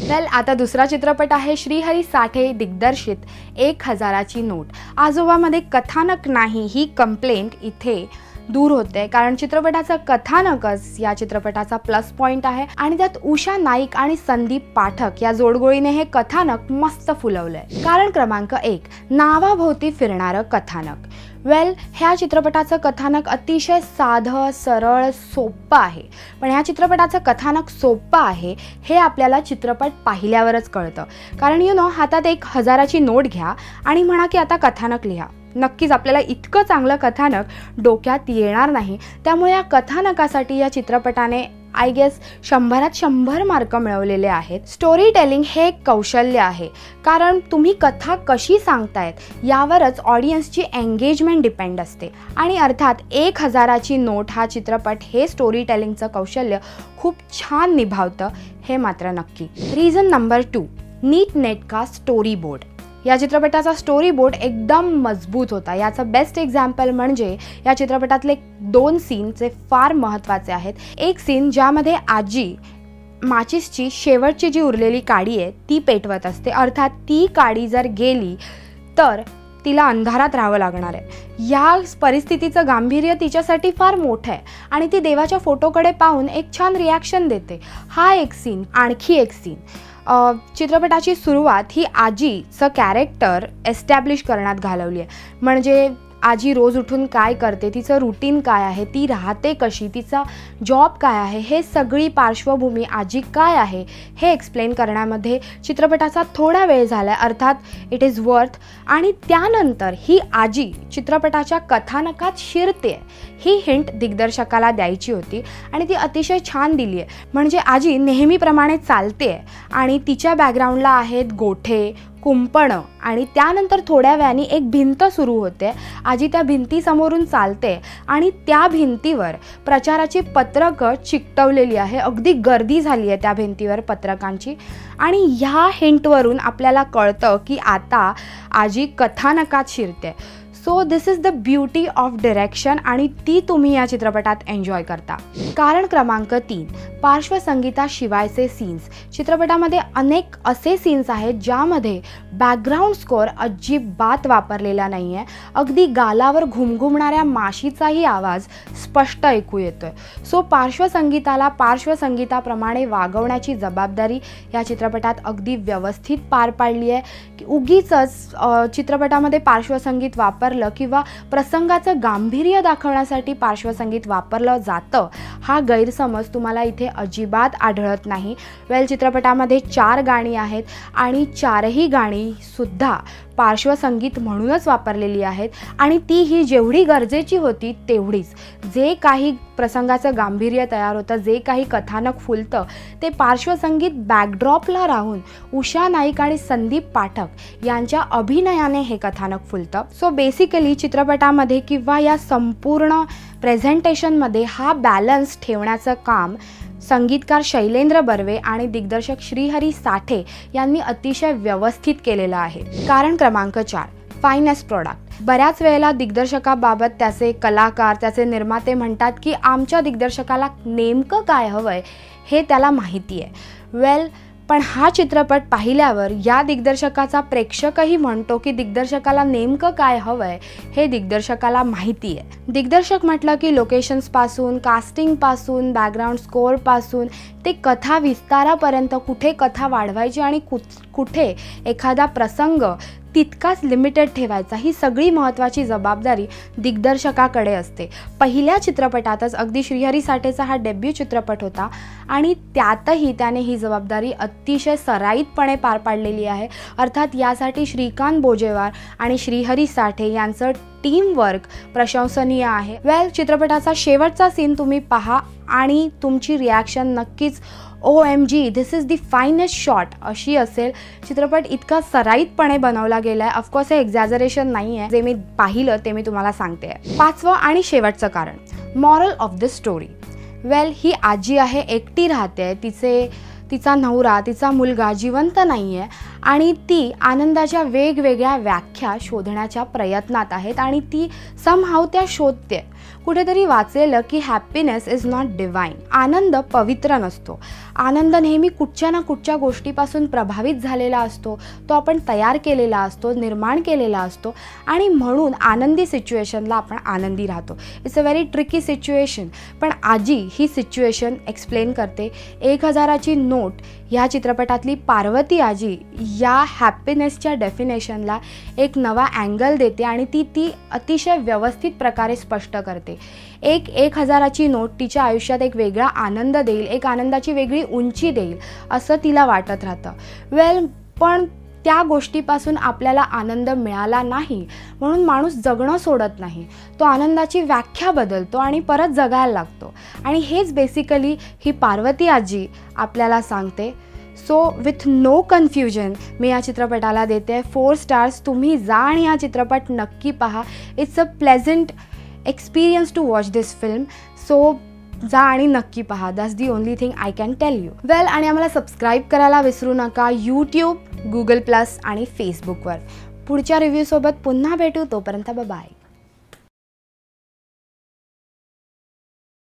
वेल, आता दुसरा चित्रपट आहे श्रीहरी साठे दिग्दर्शित 1000ची नोट. आजोबामध्ये कथानक नाही ही कंप्लेंट इथे दूर होते, कारण चित्रपटाचं कथानकच या चित्रपटाचा प्लस पॉइंट आहे आणि त्यात उषा नाईक आणि संदीप पाठक या जोडगोळीने हे कथानक मस्त फुलवलंय. कारण क्रमांक 1, नावाभोवती फिरणारं कथानक. वेल, ह्या चित्रपटाचं कथानक अतिशय साधं सरळ सोपं आहे, पण ह्या चित्रपटाचं कथानक सोपं आहे हे आपल्याला चित्रपट पाहिल्यावरच कळतं. कारण हातात 1000ची नोट घ्या आणि म्हणा की आता कथानक लिहा. नक्कीच आपल्याला इतकं चांगलं कथानक डोक्यात येणार नाही. त्यामुळे या कथानकासाठी या चित्रपटाने आय गेस 100त 100 मार्क मिळवलेले आहेत. स्टोरी टेलिंग हे एक कौशल्य आहे, कारण तुम्ही कथा कशी सांगतायत यावरच ऑडियन्सची एंगेजमेंट डिपेंड असते. आणि अर्थात 1000ची नोट हा चित्रपट हे स्टोरी टेलिंगचं कौशल्य खूप छान निभावतं हे मात्र नक्की. रिझन नंबर 2, नीट नेटका स्टोरी बोर्ड. या चित्रपटाचा स्टोरी बोर्ड एकदम मजबूत होता. याचं बेस्ट एक्झाम्पल म्हणजे या चित्रपटातले 2 सीन जे फार महत्त्वाचे आहेत. एक सीन ज्यामध्ये आजी माचिसची शेवटची जी उरलेली काडी आहे ती पेटवत असते. अर्थात ती काडी जर गेली तर तिला अंधारात राहावं लागणार आहे. या परिस्थितीचं गांभीर्य तिच्यासाठी फार मोठं आहे आणि ती देवाच्या फोटोकडे पाहून एक छान रिॲक्शन देते. हा एक सीन. आणखी एक सीन, चित्रपटाची सुरुवात ही आजीचं कॅरेक्टर एस्टॅब्लिश करण्यात घालवली आहे. म्हणजे आजी रोज उठून काय करते, तिचं रुटीन काय आहे, ती राहते कशी, तिचा जॉब काय आहे, हे सगळी पार्श्वभूमी आजी काय आहे हे एक्सप्लेन करण्यामध्ये चित्रपटाचा थोडा वेळ झाला आहे. अर्थात इट इज वर्थ. आणि त्यानंतर ही आजी चित्रपटाच्या कथानकात शिरते ही हिंट दिग्दर्शकाला द्यायची होती आणि ती अतिशय छान दिली आहे. म्हणजे आजी नेहमीप्रमाणे चालते आणि तिच्या बॅकग्राऊंडला आहेत गोठे, कुंपणं आणि त्यानंतर थोड्या वेळाने एक भिंत सुरू होते. आजी त्या भिंतीसमोरून चालते आणि त्या भिंतीवर प्रचाराची पत्रकं चिकटवलेली आहे. अगदी गर्दी झाली आहे त्या भिंतीवर पत्रकांची. आणि ह्या हिंटवरून आपल्याला कळतं की आता आजी कथानकात शिरते. So this is the beauty of direction आणि ती तुम्ही या चित्रपटात एन्जॉय करता. कारण क्रमांक 3, पार्श्वसंगीताशिवायचे सीन्स. चित्रपटामध्ये अनेक असे सीन्स आहेत ज्यामध्ये बॅकग्राऊंड स्कोअर अजिबात वापरलेला नाही आहे. अगदी गालावर घुमघुमणाऱ्या माशीचाही आवाज स्पष्ट ऐकू येतोय. सो पार्श्वसंगीताला पार्श्वसंगीताप्रमाणे वागवण्याची जबाबदारी या चित्रपटात अगदी व्यवस्थित पार पाडली आहे. उगीचच चित्रपटामध्ये पार्श्वसंगीत वापरलं किंवा प्रसंगाचं गांभीर्य दाखवण्यासाठी पार्श्वसंगीत वापरलं जातं हा गैरसमज तुम्हाला इथे अजिबात आढळत नाही. वेल, चित्रपटामध्ये 4 गाणी आहेत आणि 4ही गाणी सुद्धा पार्श्वसंगीत म्हणूनच वापरलेली आहेत आणि ती ही जेवढी गरजेची होती तेवढीच. जे काही प्रसंगाचं गांभीर्य तयार होतं, जे काही कथानक फुलतं ते पार्श्वसंगीत बॅकड्रॉपला राहून उषा नाईक आणि संदीप पाठक यांच्या अभिनयाने हे कथानक फुलतं. सो बेसिकली चित्रपटामध्ये किंवा या संपूर्ण प्रेझेंटेशनमध्ये हा बॅलन्स ठेवण्याचं काम संगीतकार शैलेंद्र बर्वे आणि दिग्दर्शक श्रीहरी साठे यांनी अतिशय व्यवस्थित केलेलं आहे. कारण क्रमांक 4, फायनेस्ट प्रॉडक्ट. बऱ्याच वेळेला दिग्दर्शकाबाबत त्याचे कलाकार, त्याचे निर्माते म्हणतात की आमच्या दिग्दर्शकाला नेमकं काय हवंय हे त्याला माहिती आहे. वेल, पण हा चित्रपट पाहिल्यावर या दिग्दर्शकाचा प्रेक्षकही म्हणतो की दिग्दर्शकाला नेमकं काय हवंय हे दिग्दर्शकाला माहिती आहे. दिग्दर्शक म्हटलं की लोकेशन्सपासून, कास्टिंगपासून, बॅकग्राऊंड स्कोअरपासून ते कथा विस्तारापर्यंत कुठे कथा वाढवायची आणि कुठे एखादा प्रसंग तितकाच लिमिटेड ठेवायचा, ही सगळी महत्त्वाची जबाबदारी दिग्दर्शकाकडे असते. पहिल्या चित्रपटातच अगदी श्रीहरी साठेचा हा डेब्यू चित्रपट होता आणि त्यातही त्याने ही जबाबदारी अतिशय सराईतपणे पार पाडलेली आहे. अर्थात यासाठी श्रीकांत बोजेवार आणि श्रीहरी साठे यांचं टीमवर्क प्रशंसनीय आहे. वेल, चित्रपटाचा शेवटचा सीन तुम्ही पहा आणि तुमची रिॲक्शन नक्कीच OMG this is the finest shot अशी असेल. चित्रपट इतका सराईतपणे बनवला गेला आहे. ऑफकोर्स हे एक्झॅजरेशन नाही आहे, जे मी पाहिलं ते मी तुम्हाला सांगते. 5वं आणि शेवटचं कारण, मॉरल ऑफ द स्टोरी. वेल, ही आजी आहे, एकटी राहते. तिचा नवरा, तिचा मुलगा जिवंत नाही आहे आणि ती आनंदाच्या वेगवेगळ्या व्याख्या शोधण्याच्या प्रयत्नात आहेत आणि ती समहाव त्या शोधते. कुठेतरी वाचलेलं की हॅपीनेस इज नॉट डिवाइन. आनंद पवित्र नसतो. आनंद नेहमी कुठच्या ना कुठच्या गोष्टीपासून प्रभावित झालेला असतो. तो आपण तयार केलेला असतो, निर्माण केलेला असतो आणि म्हणून आनंदी सिच्युएशनला आपण आनंदी राहतो. It's a very tricky situation. पण आजी ही सिच्युएशन एक्सप्लेन करते. 1000ची नोट ह्या चित्रपटातली पार्वती आजी या हॅपीनेसच्या डेफिनेशनला एक नवा अँगल देते आणि ती अतिशय व्यवस्थित प्रकारे स्पष्ट करते. 1000ची नोट तिच्या आयुष्यात एक वेगळा आनंद देईल, एक आनंदाची वेगळी उंची देईल असं तिला वाटत राहतं. पण त्या गोष्टीपासून आपल्याला आनंद मिळाला नाही म्हणून माणूस जगणं सोडत नाही. तो आनंदाची व्याख्या बदलतो आणि परत जगायला लागतो. आणि हेच बेसिकली ही पार्वती आजी आपल्याला सांगते. सो विथ नो कन्फ्युजन मी या चित्रपटाला देते 4 स्टार्स. तुम्ही जा आणि हा चित्रपट नक्की पहा. It's a pleasant experience to watch this film. So जा आणि नक्की पहा. That's the only thing I can tell you. आणि आम्हाला सबस्क्राईब करायला विसरू नका यूट्यूब, Google+ आणि फेसबुकवर. पुढच्या रिव्ह्यूसोबत पुन्हा भेटू. तोपर्यंत बाय.